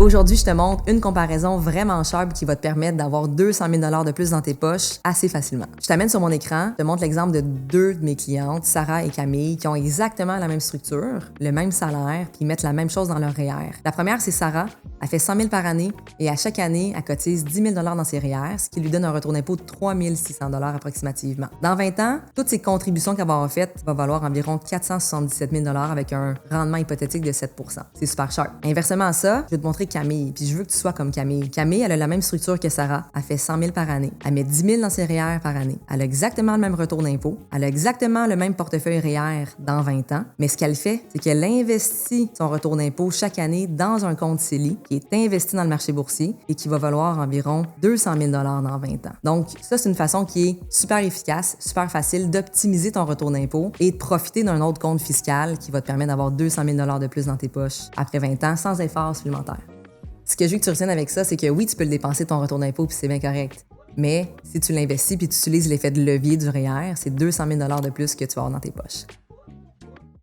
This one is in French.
Aujourd'hui, je te montre une comparaison vraiment sharp qui va te permettre d'avoir 200 000 $ de plus dans tes poches assez facilement. Je t'amène sur mon écran, je te montre l'exemple de deux de mes clientes, Sarah et Camille, qui ont exactement la même structure, le même salaire, puis ils mettent la même chose dans leur REER. La première, c'est Sarah. Elle fait 100 000 par année et à chaque année, elle cotise 10 000 $ dans ses REER, ce qui lui donne un retour d'impôt de 3 600 $ approximativement. Dans 20 ans, toutes ces contributions qu'elle va avoir faites vont valoir environ 477 000 $ avec un rendement hypothétique de 7 %. C'est super cher. Inversement à ça, je vais te montrer Camille, puis je veux que tu sois comme Camille. Camille, elle a la même structure que Sarah. Elle fait 100 000 par année. Elle met 10 000 dans ses REER par année. Elle a exactement le même retour d'impôt. Elle a exactement le même portefeuille REER dans 20 ans. Mais ce qu'elle fait, c'est qu'elle investit son retour d'impôt chaque année dans un compte CELI qui est investi dans le marché boursier et qui va valoir environ 200 000 $ dans 20 ans. Donc, ça, c'est une façon qui est super efficace, super facile d'optimiser ton retour d'impôt et de profiter d'un autre compte fiscal qui va te permettre d'avoir 200 000 $ de plus dans tes poches après 20 ans sans effort supplémentaire. Ce que je veux que tu retiennes avec ça, c'est que oui, tu peux le dépenser ton retour d'impôt puis c'est bien correct. Mais si tu l'investis puis tu utilises l'effet de levier du REER, c'est 200 000 $ de plus que tu vas avoir dans tes poches.